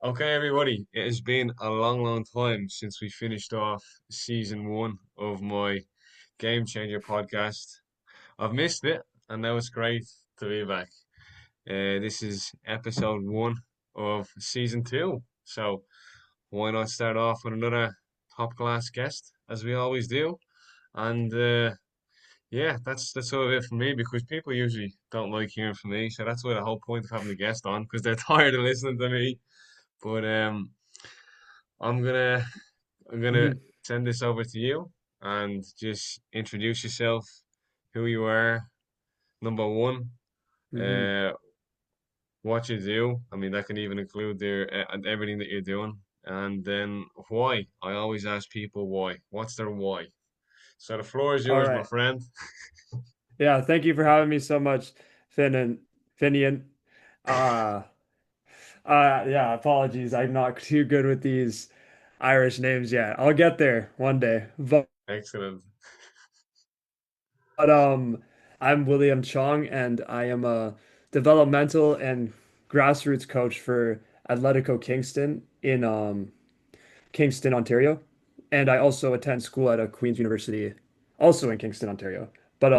Okay, everybody, it has been a long, long time since we finished off season one of my Game Changer podcast. I've missed it, and now it's great to be back. This is episode one of season two, so why not start off with another top class guest, as we always do? And yeah, that's sort of it for me because people usually don't like hearing from me, so that's why the whole point of having a guest on because they're tired of listening to me. But I'm gonna I'm gonna Mhm, send this over to you and just introduce yourself, who you are, number one, mhm. uh, what you do. I mean, that can even include and everything that you're doing, and then why. I always ask people why. What's their why? So the floor is All yours, my right. friend. Yeah, thank you for having me so much, Finn and Finian. Uh, yeah, apologies. I'm not too good with these Irish names yet. I'll get there one day. Excellent. But I'm William Chong, and I am a developmental and grassroots coach for Atletico Kingston in Kingston, Ontario. And I also attend school at a Queen's University, also in Kingston, Ontario. But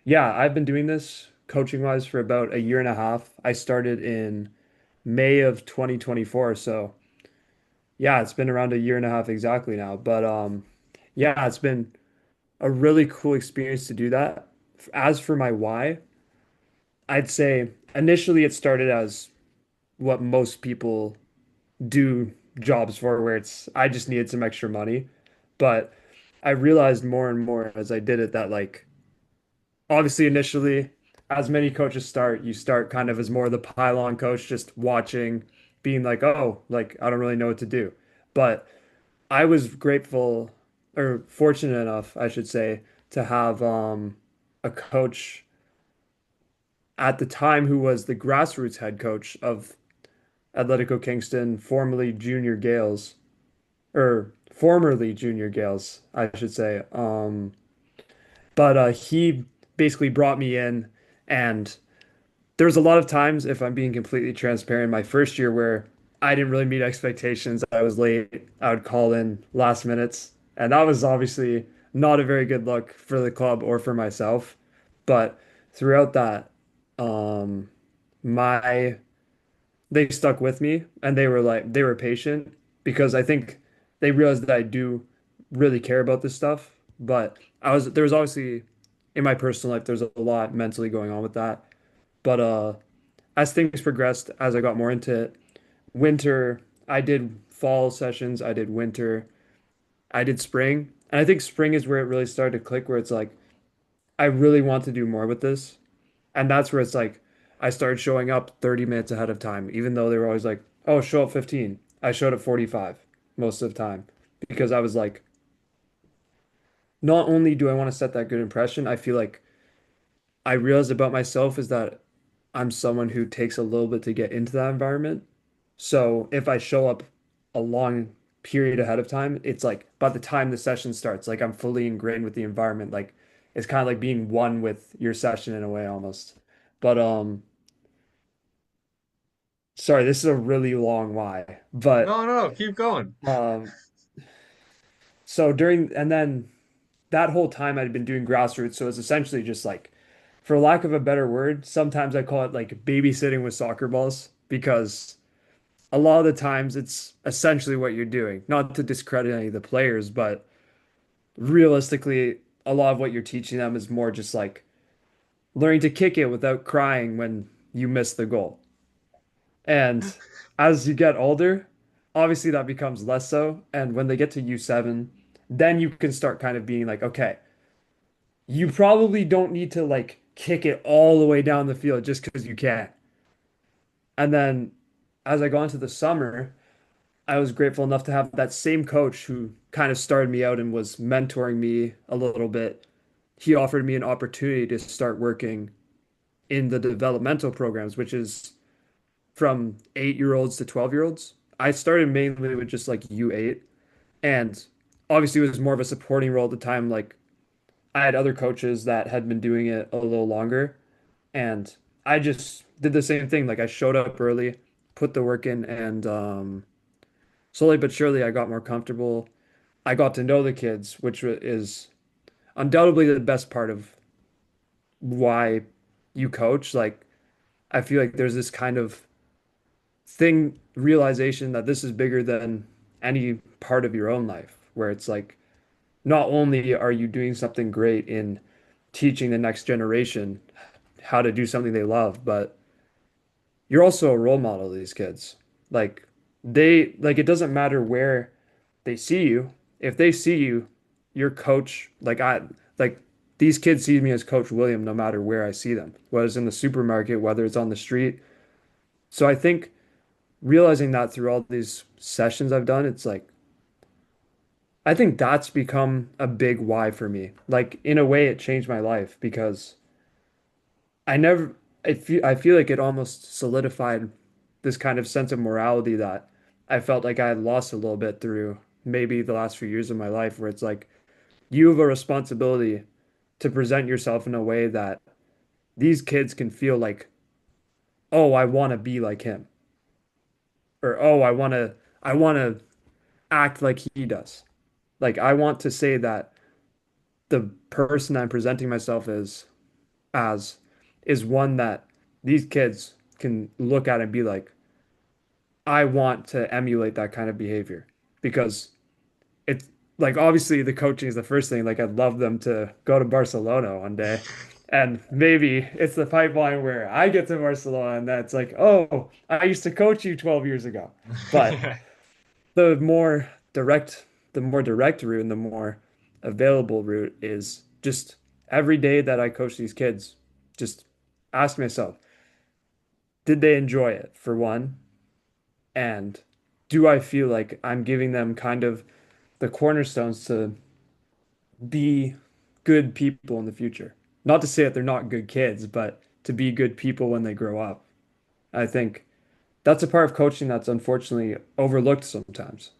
yeah, I've been doing this coaching wise for about a year and a half. I started in May of 2024, so yeah, it's been around a year and a half exactly now. But yeah, it's been a really cool experience to do that. As for my why, I'd say initially it started as what most people do jobs for, where it's I just needed some extra money. But I realized more and more as I did it that like obviously initially as many coaches start, you start kind of as more of the pylon coach, just watching, being like, oh, like I don't really know what to do. But I was grateful or fortunate enough, I should say, to have a coach at the time who was the grassroots head coach of Atletico Kingston, formerly Junior Gales, or formerly Junior Gales, I should say. But he basically brought me in, and there was a lot of times, if I'm being completely transparent, my first year where I didn't really meet expectations. I was late. I would call in last minutes, and that was obviously not a very good look for the club or for myself. But throughout that, um, my they stuck with me and they were patient because I think they realized that I do really care about this stuff. But there was obviously in my personal life there's a lot mentally going on with that. But as things progressed, as I got more into it, winter, I did fall sessions, I did winter, I did spring. And I think spring is where it really started to click, where it's like, I really want to do more with this. And that's where it's like, I started showing up 30 minutes ahead of time, even though they were always like, oh, show up 15. I showed up 45 most of the time because I was like, not only do I want to set that good impression, I feel like I realized about myself is that I'm someone who takes a little bit to get into that environment. So if I show up a long period ahead of time, it's like by the time the session starts, like I'm fully ingrained with the environment. Like it's kind of like being one with your session in a way almost. But sorry, this is a really long why. But No, no, keep going. um so during and then that whole time I'd been doing grassroots, so it's essentially just like for lack of a better word, sometimes I call it like babysitting with soccer balls because a lot of the times it's essentially what you're doing. Not to discredit any of the players, but realistically, a lot of what you're teaching them is more just like learning to kick it without crying when you miss the goal. And as you get older, obviously that becomes less so. And when they get to U7, then you can start kind of being like, okay, you probably don't need to like kick it all the way down the field just because you can. And then as I got into the summer, I was grateful enough to have that same coach who kind of started me out and was mentoring me a little bit. He offered me an opportunity to start working in the developmental programs, which is from 8-year-olds to 12-year-olds. I started mainly with just like U8, and obviously it was more of a supporting role at the time. Like I had other coaches that had been doing it a little longer, and I just did the same thing. Like I showed up early, put the work in, and slowly but surely I got more comfortable. I got to know the kids, which is undoubtedly the best part of why you coach. Like I feel like there's this kind of thing, realization that this is bigger than any part of your own life, where it's like not only are you doing something great in teaching the next generation how to do something they love, but you're also a role model to these kids. Like like it doesn't matter where they see you. If they see you, your coach, like these kids see me as Coach William no matter where I see them, whether it's in the supermarket, whether it's on the street. So I think realizing that through all these sessions I've done, it's like I think that's become a big why for me. Like in a way, it changed my life because I never, I feel like it almost solidified this kind of sense of morality that I felt like I had lost a little bit through maybe the last few years of my life, where it's like you have a responsibility to present yourself in a way that these kids can feel like, oh, I want to be like him, or oh, I want to act like he does. Like I want to say that the person I'm presenting myself as is one that these kids can look at and be like, I want to emulate that kind of behavior because it's like obviously the coaching is the first thing. Like I'd love them to go to Barcelona one day. And maybe it's the pipeline where I get to Barcelona and that's like, oh, I used to coach you 12 years ago. But the more direct, the more direct route and the more available route is just every day that I coach these kids, just ask myself, did they enjoy it for one? And do I feel like I'm giving them kind of the cornerstones to be good people in the future? Not to say that they're not good kids, but to be good people when they grow up. I think that's a part of coaching that's unfortunately overlooked sometimes.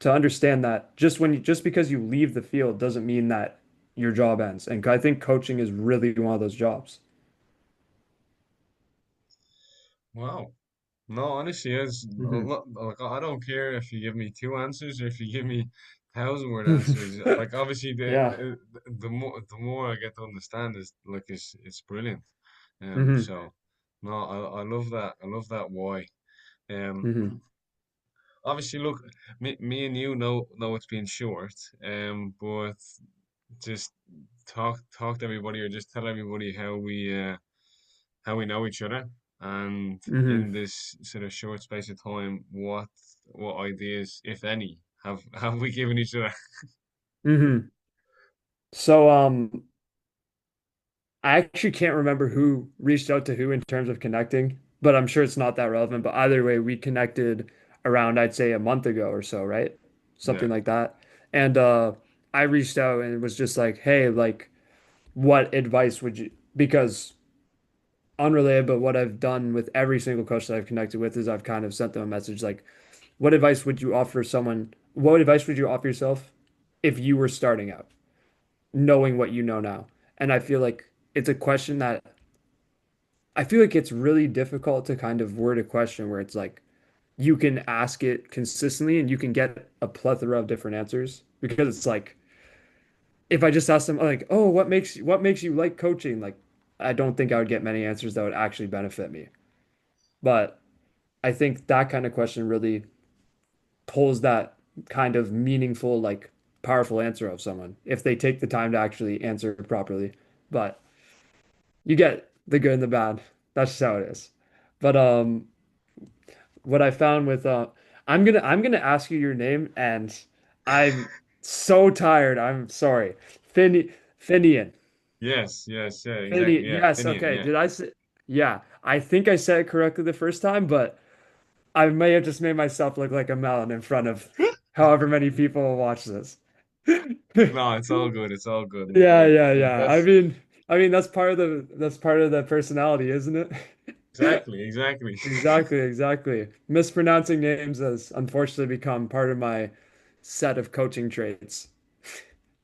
To understand that just because you leave the field doesn't mean that your job ends. And I think coaching is really one of those jobs. Wow. No, honestly, it's Hmm. like I don't care if you give me two answers or if you give me thousand word answers. Like obviously, Yeah. the more I get to understand is like it's brilliant. Hmm. So no, I love that. I love that why. Um, Hmm. obviously, look, me and you know it's been short. But just talk to everybody or just tell everybody how we know each other, and Hmm. in this sort of short space of time, what ideas, if any, have we given each other? Hmm. So, I actually can't remember who reached out to who in terms of connecting, but I'm sure it's not that relevant. But either way, we connected around, I'd say, a month ago or so, right? Yeah, Something like that. And I reached out and it was just like, hey, like, what advice would you, because unrelated, but what I've done with every single coach that I've connected with is I've kind of sent them a message like, what advice would you offer someone? What advice would you offer yourself if you were starting out, knowing what you know now? And I feel like it's a question that I feel like it's really difficult to kind of word a question where it's like you can ask it consistently and you can get a plethora of different answers because it's like if I just ask them like, "Oh, what makes you like coaching?" Like I don't think I would get many answers that would actually benefit me. But I think that kind of question really pulls that kind of meaningful, like powerful answer of someone if they take the time to actually answer properly. But you get the good and the bad. That's just how it is. But what I found with I'm gonna ask you your name and I'm so tired. I'm sorry. Finian. yeah, exactly, Finian. yeah, Yes, Finian, okay. yeah, Did I say yeah, I think I said it correctly the first time, but I may have just made myself look like a melon in front of however many people will watch this. no, it's all good, it's all good. Yeah, Like yeah, yeah. I that's mean, I mean that's part of the personality, isn't it? exactly. Exactly, exactly. Mispronouncing names has unfortunately become part of my set of coaching traits.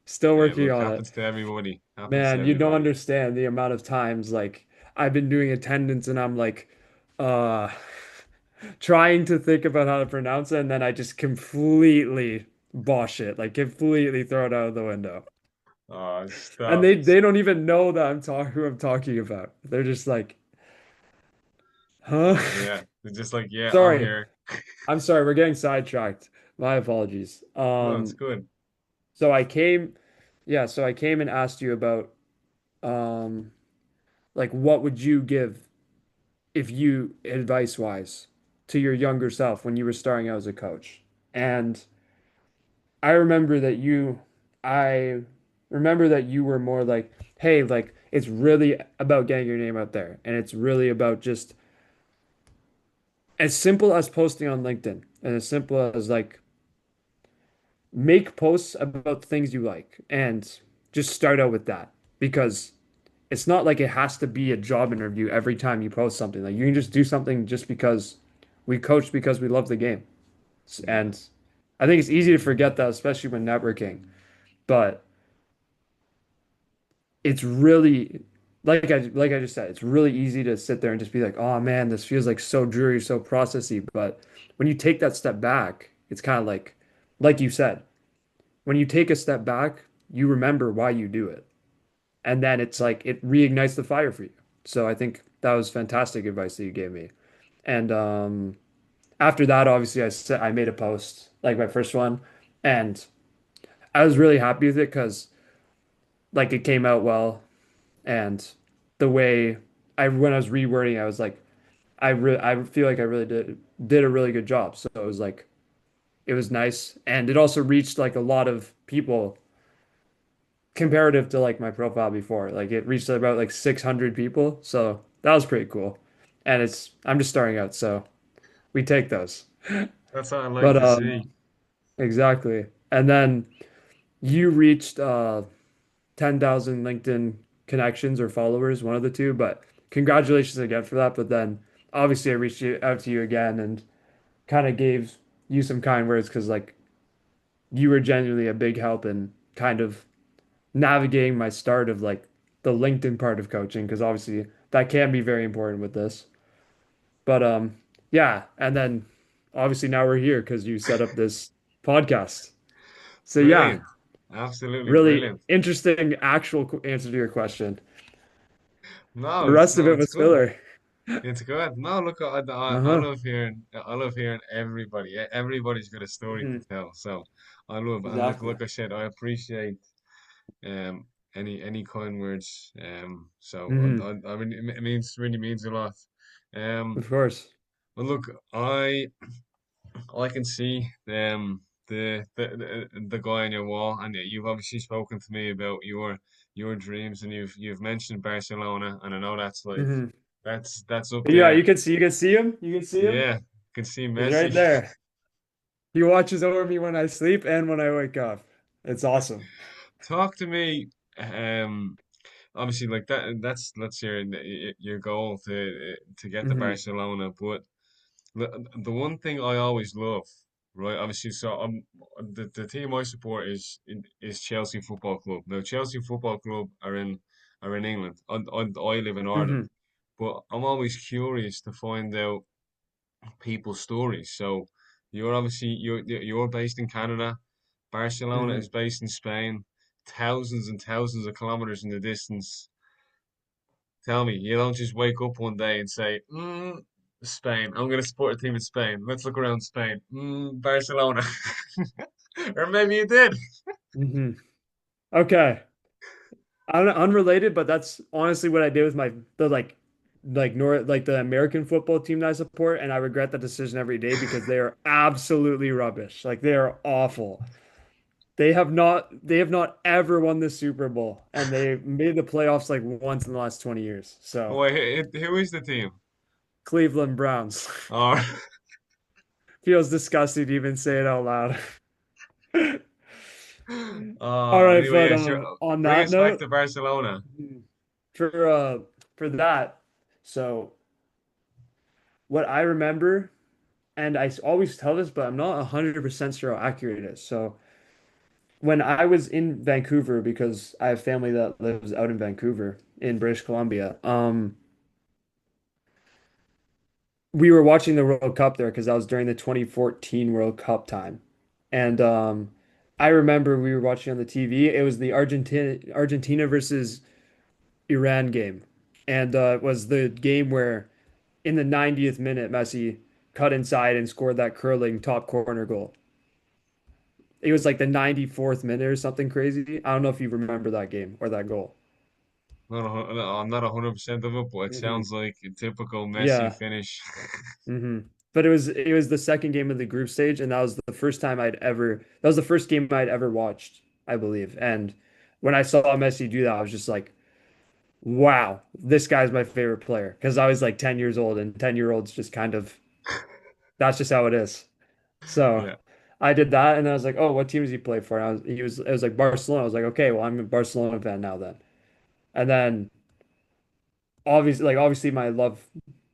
Still Yeah, working look, on it. happens to everybody, happens to Man, you don't everybody. understand the amount of times like I've been doing attendance and I'm like uh trying to think about how to pronounce it and then I just completely bosh it, like completely throw it out of the window. Oh, And stop. they don't even know that I'm talking who I'm talking about. They're just like, huh? Oh yeah. They're just like, yeah, I'm Sorry. here. I'm sorry, we're getting sidetracked. My apologies. No, it's good. So I came, yeah, so I came and asked you about um like what would you give if you advice wise to your younger self when you were starting out as a coach? And I remember that I remember that you were more like, hey, like it's really about getting your name out there and it's really about just as simple as posting on LinkedIn and as simple as like make posts about things you like and just start out with that because it's not like it has to be a job interview every time you post something. Like you can just do something just because we coach because we love the game. Yeah. And I think it's easy to forget that, especially when networking. But it's really like I just said, it's really easy to sit there and just be like, oh man, this feels like so dreary, so processy. But when you take that step back, it's kind of like you said, when you take a step back, you remember why you do it. And then it's like it reignites the fire for you. So I think that was fantastic advice that you gave me. And after that, obviously, I made a post like my first one, and I was really happy with it because like it came out well, and the way I when I was rewording, I was like, I feel like I really did a really good job. So it was like it was nice, and it also reached like a lot of people comparative to like my profile before. Like it reached about like 600 people. So that was pretty cool. And I'm just starting out, so we take those. That's what I like But to see. exactly. And then you reached 10,000 LinkedIn connections or followers, one of the two, but congratulations again for that. But then obviously I reached out to you again and kind of gave you some kind words because like you were genuinely a big help in kind of navigating my start of like the LinkedIn part of coaching because obviously that can be very important with this. But yeah, and then obviously now we're here because you set up this podcast. So yeah, Brilliant. Absolutely really brilliant. interesting actual answer to your question. The No, rest of it it's was good. filler. It's good. No, look, Uh-huh. I love hearing everybody. Everybody's got a story to Mhm. tell. So I love, and Exactly. like I said, I appreciate um any kind words. Hmm. I mean, it means really means a lot. Um, Of course. well, look, I can see the guy on your wall, and you've obviously spoken to me about your dreams, and you've mentioned Barcelona, and I know that's like Hmm. that's up Yeah, there. you can see him. You can see him. Yeah, can see He's right Messi. there. He watches over me when I sleep and when I wake up. It's awesome. Talk to me. Obviously, like that's your goal to get to Hmm. Barcelona. But the one thing I always love, right? Obviously, the team I support is Chelsea Football Club. Now, Chelsea Football Club are in England. I live in Ireland, Hmm. but I'm always curious to find out people's stories. So you're based in Canada. Barcelona Hmm. is based in Spain, thousands and thousands of kilometers in the distance. Tell me, you don't just wake up one day and say, Spain, I'm going to support a team in Spain. Let's look around Spain. Barcelona. Or maybe you did. Hmm. Okay. Unrelated, but that's honestly what I did with my the like the American football team that I support, and I regret that decision every day because they are absolutely rubbish. Like they are awful. They have not ever won the Super Bowl, and they made the playoffs like once in the last 20 years. So Wait, who is the team? Cleveland Browns. Or Feels disgusting to even say it out loud. All right, anyway, but yeah, sure. on Bring that us back to note, Barcelona. for uh for that, so what I remember, and I always tell this, but I'm not 100% sure how accurate it is. So when I was in Vancouver, because I have family that lives out in Vancouver in British Columbia, we were watching the World Cup there because that was during the 2014 World Cup time. And I remember we were watching on the TV. It was the Argentina versus Iran game. And it was the game where in the 90th minute Messi cut inside and scored that curling top corner goal. It was like the 94th minute or something crazy. I don't know if you remember that game or that goal. No, I'm not 100% of it, but it Hmm. sounds like a typical Messi Yeah. finish. Hmm. But it was the second game of the group stage, and that was the first time that was the first game I'd ever watched, I believe. And when I saw Messi do that, I was just like, wow, this guy's my favorite player. Because I was like 10 years old, and 10-year-olds just kind of that's just how it is. So Yeah. I did that, and I was like, oh, what team does he play for? And it was like Barcelona. I was like, okay, well, I'm a Barcelona fan now then. And then obviously my love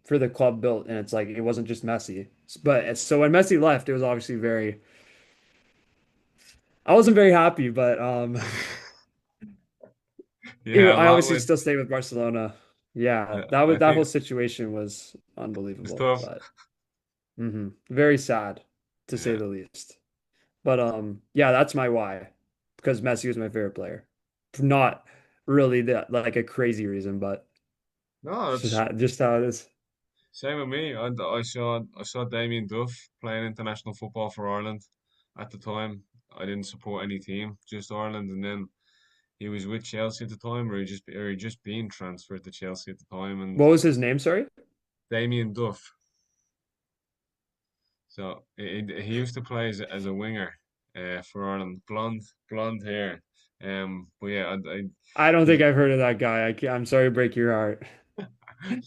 for the club built, and it's like it wasn't just Messi. But so when Messi left, it was obviously very I wasn't very happy, but Yeah, I along obviously with still stayed with Barcelona. Yeah, I that whole think situation was it's unbelievable, tough. but very sad to say Yeah. the least. But yeah, that's my why because Messi was my favorite player. Not really that like a crazy reason, but No, it's it's just how it is. same with me. I saw Damien Duff playing international football for Ireland at the time. I didn't support any team, just Ireland, and then he was with Chelsea at the time, or he just been transferred to Chelsea at the time, and What was his name, sorry? Damien Duff. So he used to play as a winger for Ireland, blonde hair. But yeah, I don't think he, I've heard of that guy. I'm sorry to break your heart.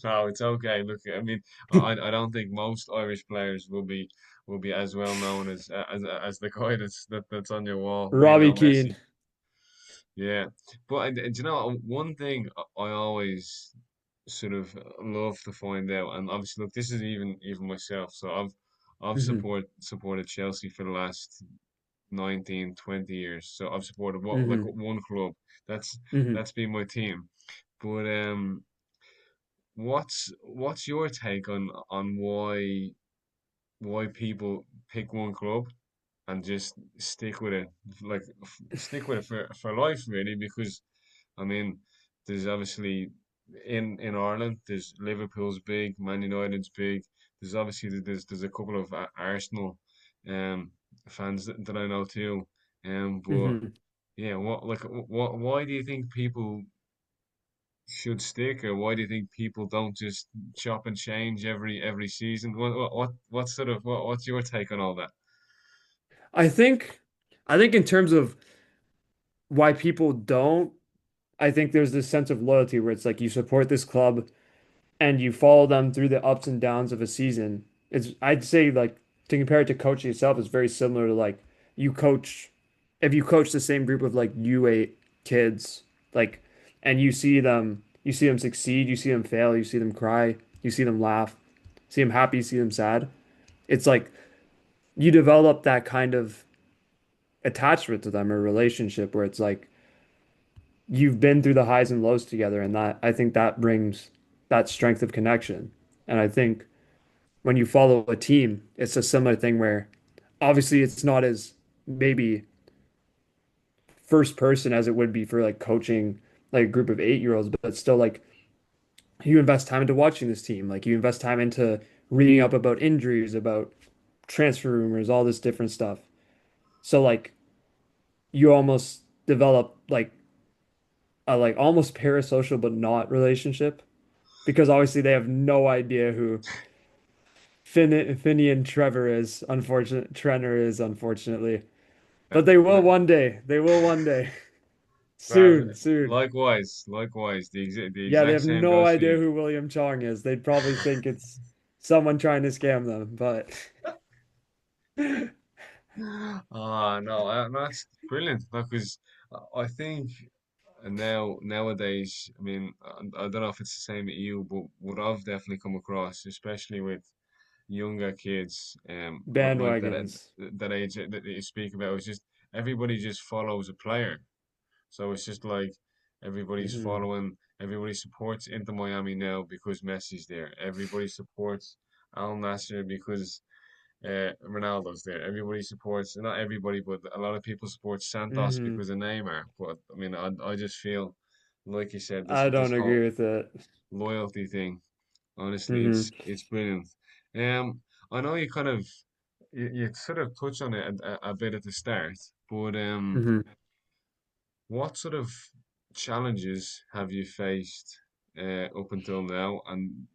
no, it's okay. Look, I mean, I don't think most Irish players will be as well known as the guy that's on your wall, Robbie Lionel Keane. Messi. Yeah, but and you know one thing I always sort of love to find out, and obviously, look, this is even myself. So I've Hmm. supported Chelsea for the last 19, 20 years. So I've supported what like Hmm. one club. That's Hmm. that's been my team. But what's your take on why people pick one club and just stick with it, like stick with it for life, really? Because I mean, there's obviously in Ireland, there's Liverpool's big, Man United's big. There's obviously there's a couple of Arsenal um fans that I know too. But Hmm. yeah, what why do you think people should stick, or why do you think people don't just chop and change every season? What sort of what's your take on all that? I think I think in terms of why people don't, I think there's this sense of loyalty where it's like you support this club and you follow them through the ups and downs of a season. I'd say like to compare it to coaching itself is very similar to like you coach if you coach the same group of like U8 kids, like and you see them succeed, you see them fail, you see them cry, you see them laugh, see them happy, see them sad. It's like you develop that kind of attachment to them or relationship where it's like you've been through the highs and lows together, and that I think that brings that strength of connection. And I think when you follow a team, it's a similar thing where obviously it's not as maybe first person as it would be for like coaching like a group of 8-year-olds, but it's still like you invest time into watching this team. Like you invest time into reading up about injuries, about transfer rumors, all this different stuff. So like you almost develop like a like almost parasocial but not relationship because obviously they have no idea who Finney and Trenner is, unfortunately. But they will Uh, one day. They will one day. Well, Soon, soon. likewise, the Yeah, they exact have same no goes for idea you. who William Chong is. They'd probably think it's someone trying to scam them, but Ah, no, that's brilliant. Because I think nowadays, I mean, I don't know if it's the same with you, but what I've definitely come across, especially with younger kids, like bandwagons. that age that you speak about, is just everybody just follows a player. So it's just like Hmm. everybody supports Inter Miami now because Messi's there. Everybody supports Al Nassr because Ronaldo's there. Everybody supports, not everybody, but a lot of people support Santos Hmm. because of Neymar. But I mean, I just feel, like you said, I this don't whole agree with it. loyalty thing. Honestly, Hmm. it's brilliant. I know you kind of you sort of touched on it a bit at the start, but Hmm. what sort of challenges have you faced up until now? And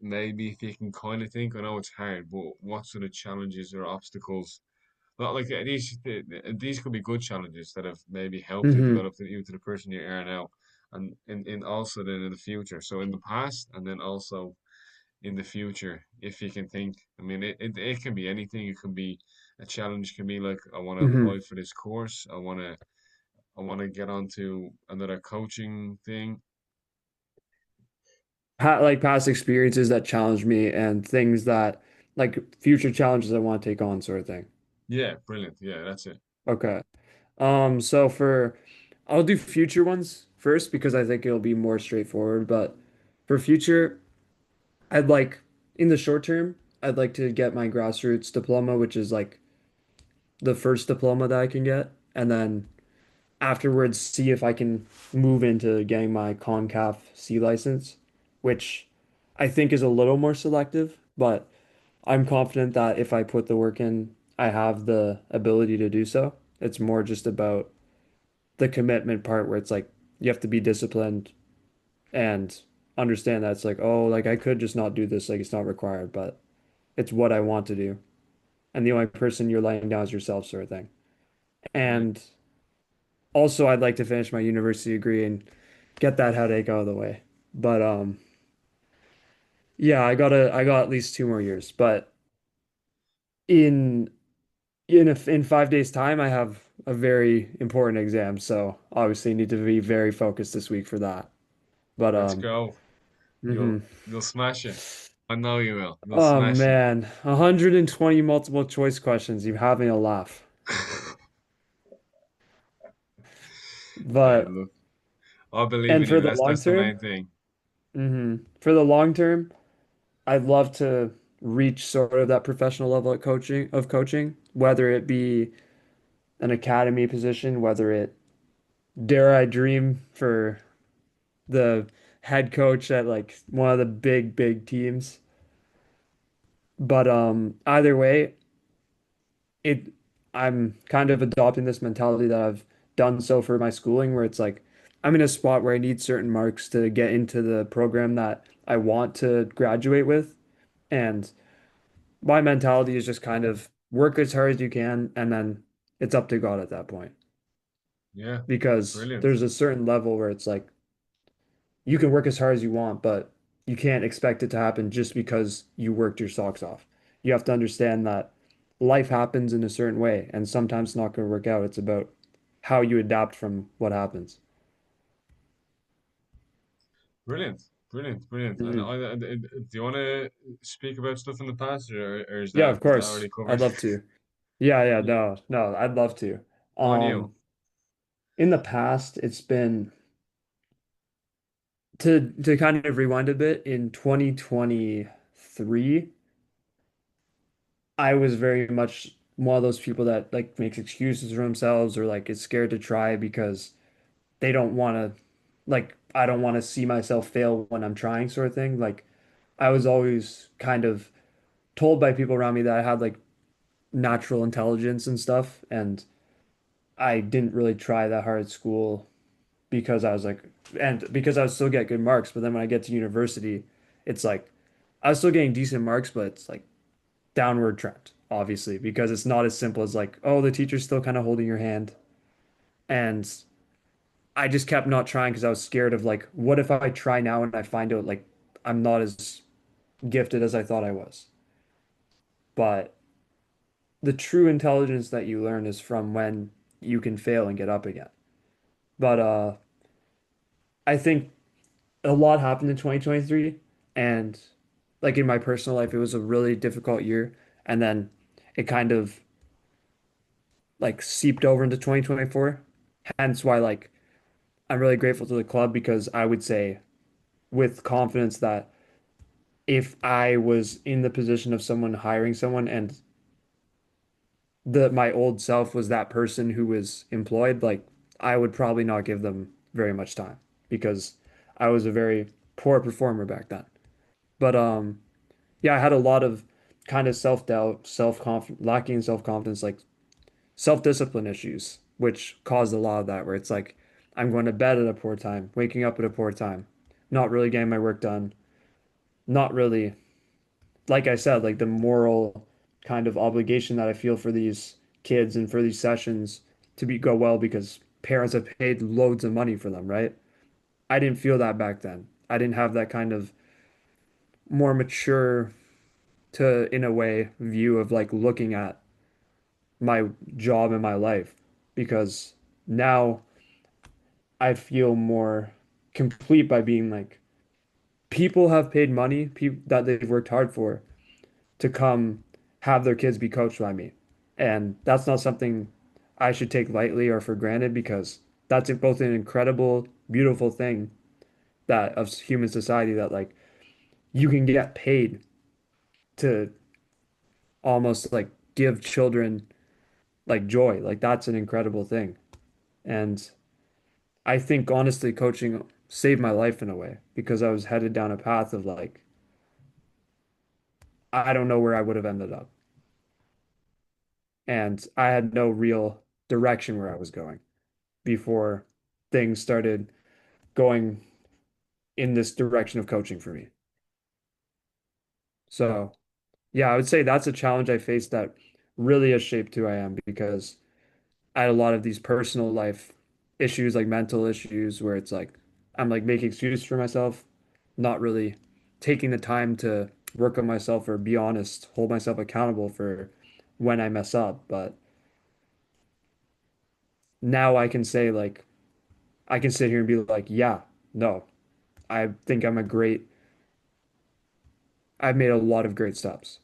maybe if you can kind of think, I know it's hard, but what sort of challenges or obstacles? Not like these could be good challenges that have maybe helped you Hmm. develop you to the person you are now, and in also then in the future. So in the past, and then also in the future, if you can think. I mean, it can be anything. It can be a challenge. Can be like I want to Hmm. apply for this course. I want to get onto another coaching thing. Like past experiences that challenge me and things that like future challenges I want to take on, sort of thing. Yeah, brilliant. Yeah, that's it. Okay. So I'll do future ones first because I think it'll be more straightforward. But for future, I'd like in the short term, I'd like to get my grassroots diploma, which is like the first diploma that I can get, and then afterwards see if I can move into getting my CONCAF C license, which I think is a little more selective, but I'm confident that if I put the work in, I have the ability to do so. It's more just about the commitment part where it's like you have to be disciplined and understand that it's like, oh, like I could just not do this, like it's not required, but it's what I want to do. And the only person you're laying down is yourself, sort of thing. Yeah, And also I'd like to finish my university degree and get that headache out of the way. But yeah, I got at least 2 more years. But in in 5 days time I have a very important exam, so obviously need to be very focused this week for that. But let's go. You'll mhm. you'll smash it. I know you will. You'll Oh smash it. man, 120 multiple choice questions. You have me a laugh. Hey, But look, I believe and in for you. the long That's the term, main thing. for the long term, I'd love to reach sort of that professional level of coaching, whether it be an academy position, whether it dare I dream for the head coach at like one of the big teams. But either way, it I'm kind of adopting this mentality that I've done so for my schooling where it's like I'm in a spot where I need certain marks to get into the program that I want to graduate with. And my mentality is just kind of work as hard as you can and then it's up to God at that point. Yeah, Because brilliant. there's a certain level where it's like you can work as hard as you want, but you can't expect it to happen just because you worked your socks off. You have to understand that life happens in a certain way, and sometimes it's not going to work out. It's about how you adapt from what happens. Brilliant. Brilliant. Brilliant. And Mhm. do you want to speak about stuff in the past, or is Yeah, that of is that course. already I'd covered? love to. Yeah, yeah, Yeah. no, I'd love to. On you. Um, in the past, it's been to kind of rewind a bit in 2023. I was very much one of those people that like makes excuses for themselves or like is scared to try because they don't want to like I don't want to see myself fail when I'm trying sort of thing. Like I was always kind of told by people around me that I had like natural intelligence and stuff and I didn't really try that hard at school because I was like and because I would still get good marks, but then when I get to university, it's like I was still getting decent marks, but it's like downward trend, obviously, because it's not as simple as like, oh, the teacher's still kind of holding your hand. And I just kept not trying because I was scared of like, what if I try now and I find out like I'm not as gifted as I thought I was. But the true intelligence that you learn is from when you can fail and get up again. But I think a lot happened in 2023 and like in my personal life it was a really difficult year and then it kind of like seeped over into 2024. Hence why like I'm really grateful to the club because I would say with confidence that if I was in the position of someone hiring someone and the my old self was that person who was employed, like I would probably not give them very much time because I was a very poor performer back then. But yeah, I had a lot of kind of self-doubt, self-confidence, lacking in self-confidence, like self-discipline issues, which caused a lot of that, where it's like I'm going to bed at a poor time, waking up at a poor time, not really getting my work done, not really, like I said, like the moral kind of obligation that I feel for these kids and for these sessions to be go well because parents have paid loads of money for them, right? I didn't feel that back then. I didn't have that kind of more mature to, in a way, view of like looking at my job and my life because now I feel more complete by being like people have paid money, people that they've worked hard for to come have their kids be coached by me. And that's not something I should take lightly or for granted because that's both an incredible, beautiful thing that of human society that like you can get paid to almost like give children like joy. Like that's an incredible thing. And I think honestly coaching saved my life in a way because I was headed down a path of like I don't know where I would have ended up. And I had no real direction where I was going before things started going in this direction of coaching for me. So, yeah, I would say that's a challenge I faced that really has shaped who I am because I had a lot of these personal life issues, like mental issues, where it's like I'm like making excuses for myself, not really taking the time to work on myself or be honest, hold myself accountable for when I mess up. But now I can say, like, I can sit here and be like, yeah, no, I think I've made a lot of great steps.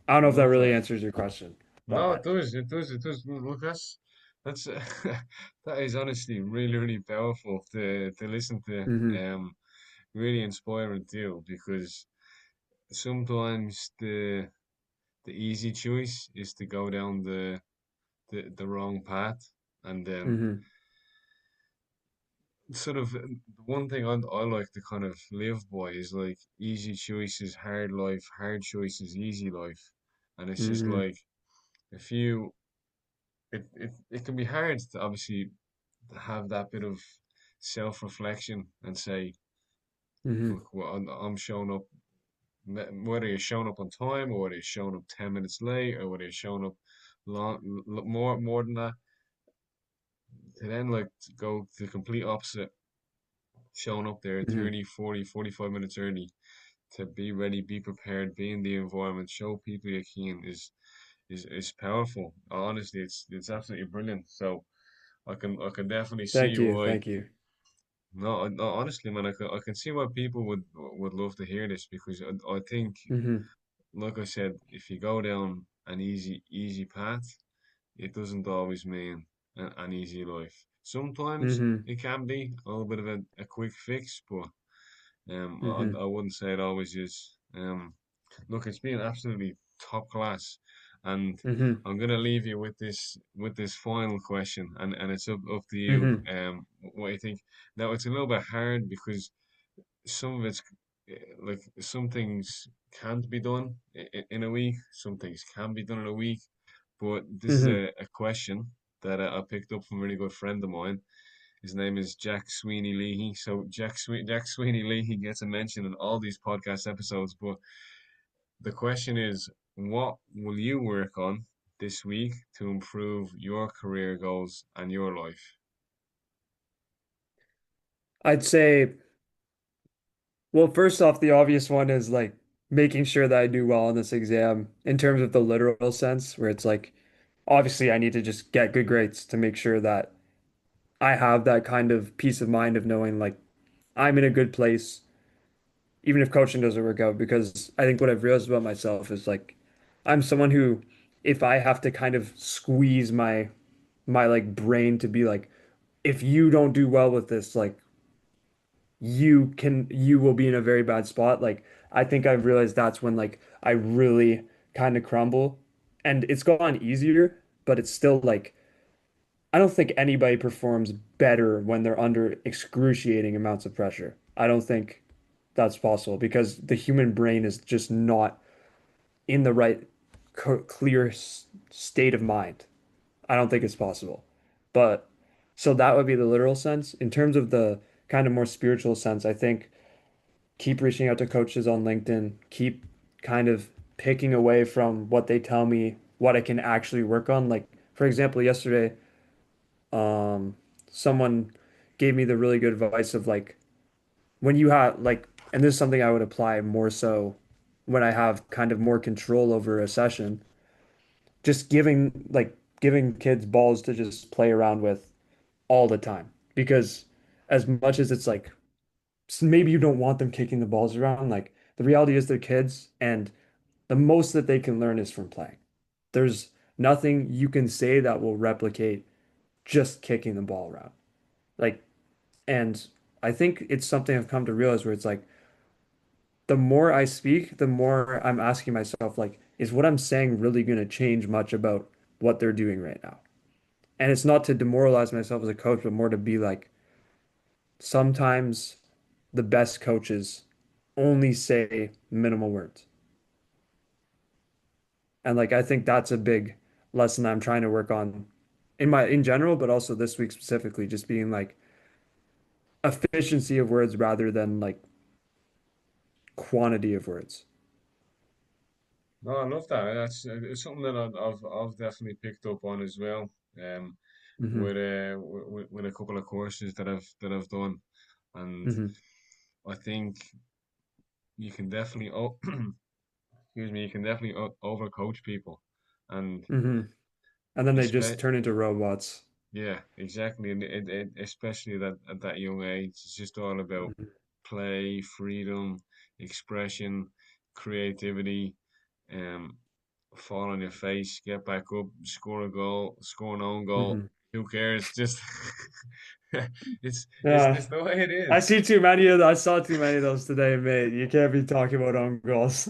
I don't know if that Love really that. answers your question, No, it but does. It does. It does. Look, that's that is honestly really, really powerful to listen to. hmm Really inspiring too, because sometimes the easy choice is to go down the wrong path, and then hmm sort of the one thing I like to kind of live by is like easy choices, hard life, hard choices, easy life, and it's just hmm like if you it can be hard to obviously have that bit of self-reflection and say, hmm look, well, I'm showing up, whether you're showing up on time or whether you're showing up 10 minutes late or whether you're showing up more than that, to then like to go to the complete opposite, showing up there hmm 30, 40, 45 minutes early to be ready, be prepared, be in the environment, show people you're keen is powerful. Honestly, it's absolutely brilliant. So I can definitely see Thank you. why. Thank you. No, no, honestly, man, I can see why people would love to hear this because I think, hmm like I said, if you go down an easy path, it doesn't always mean an easy life. Sometimes hmm it can be a little bit of a quick fix, but hmm I wouldn't say it always is. Look, it's been absolutely top class, and hmm I'm gonna leave you with this final question, and it's up to you. hmm What you think? Now it's a little bit hard because some of it's like some things can't be done in a week, some things can be done in a week, but this is hmm a question that I picked up from a really good friend of mine. His name is Jack Sweeney Leahy. So Jack Sweeney Leahy gets a mention in all these podcast episodes. But the question is, what will you work on this week to improve your career goals and your life? I'd say, well, first off, the obvious one is like making sure that I do well on this exam in terms of the literal sense, where it's like, obviously, I need to just get good grades to make sure that I have that kind of peace of mind of knowing like I'm in a good place, even if coaching doesn't work out. Because I think what I've realized about myself is like I'm someone who, if I have to kind of squeeze my like brain to be like, if you don't do well with this, like you will be in a very bad spot. Like I think I've realized that's when like I really kind of crumble. And it's gone easier, but it's still like I don't think anybody performs better when they're under excruciating amounts of pressure. I don't think that's possible because the human brain is just not in the right clear state of mind. I don't think it's possible. But so that would be the literal sense. In terms of the kind of more spiritual sense, I think keep reaching out to coaches on LinkedIn, keep kind of picking away from what they tell me, what I can actually work on. Like, for example, yesterday, um, someone gave me the really good advice of like when you have like, and this is something I would apply more so when I have kind of more control over a session, just giving kids balls to just play around with all the time. Because as much as it's like maybe you don't want them kicking the balls around, like the reality is they're kids and the most that they can learn is from playing. There's nothing you can say that will replicate just kicking the ball around. Like, and I think it's something I've come to realize where it's like the more I speak, the more I'm asking myself, like, is what I'm saying really going to change much about what they're doing right now? And it's not to demoralize myself as a coach, but more to be like, sometimes the best coaches only say minimal words. And like I think that's a big lesson I'm trying to work on in general, but also this week specifically, just being like efficiency of words rather than like quantity of words. No, I love that. That's it's something that I've definitely picked up on as well. Um, Hmm. with a couple of courses that I've done, and Hmm. I think you can definitely excuse me, you can definitely overcoach people, and Hmm. And then they just especially turn into robots. yeah, exactly, and especially that at that young age, it's just all about play, freedom, expression, creativity, um, fall on your face, get back up, score a goal, score an own goal. Hmm. Who cares? Just Yeah. it's the way it I is. see too many of I saw too many of those today, mate. You can't be talking about own goals.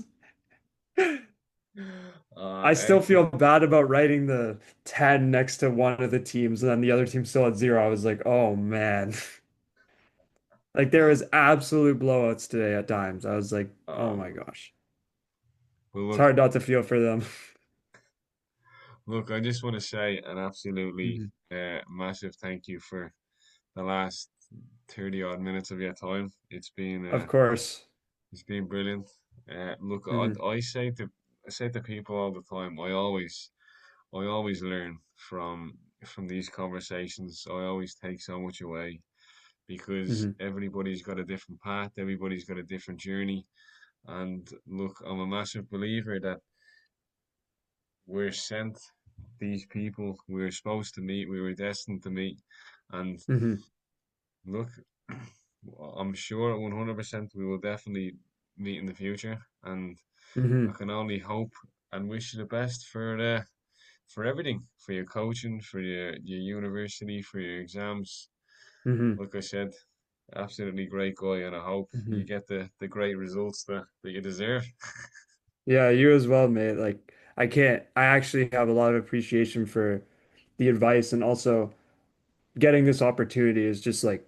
I still feel Excellent. bad about writing the 10 next to one of the teams and then the other team still at zero. I was like, oh man. Like there was absolute blowouts today at times. I was like, oh my Um, gosh. well, It's look, hard not to feel for them. I just want to say an absolutely Mhm. massive thank you for the last 30 odd minutes of your time. Of course. It's been brilliant. Look, Hmm. I say to people all the time. I always learn from these conversations. I always take so much away because Hmm. everybody's got a different path. Everybody's got a different journey. And look, I'm a massive believer that we're sent these people we were supposed to meet. We were destined to meet. And Hmm. look, I'm sure 100% we will definitely meet in the future. And I Hmm. can only hope and wish you the best for everything, for your coaching, for your university, for your exams. Hmm. Like I said, absolutely great guy, and I hope you Hmm. get the great results that you deserve. Yeah, you as well, mate. Like I actually have a lot of appreciation for the advice and also getting this opportunity is just like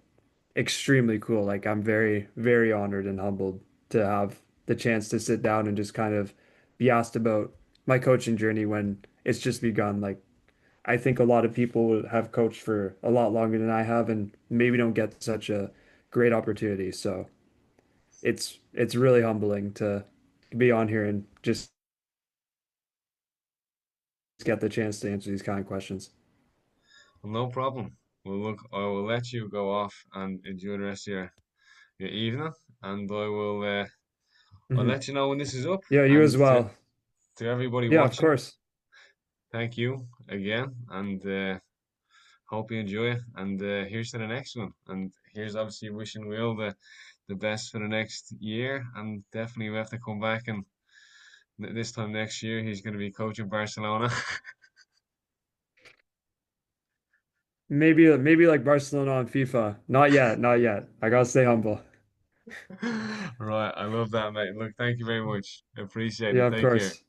extremely cool. Like I'm very, very honored and humbled to have the chance to sit down and just kind of be asked about my coaching journey when it's just begun. Like I think a lot of people would have coached for a lot longer than I have and maybe don't get such a great opportunity. So it's really humbling to be on here and just get the chance to answer these kind of questions. Well, no problem. Well, look, I will let you go off and enjoy the rest of your evening, and I'll Hmm. let you know when this is up. Yeah, you And as well. to everybody Yeah, of watching, course. thank you again, and hope you enjoy it. And here's to the next one. And here's obviously wishing Will the best for the next year. And definitely we have to come back and this time next year he's going to be coaching Barcelona. Maybe like Barcelona on FIFA. Not yet, not yet. I gotta stay humble. Right, I love that, mate. Look, thank you very much. Appreciate Yeah, it. of Take care. course.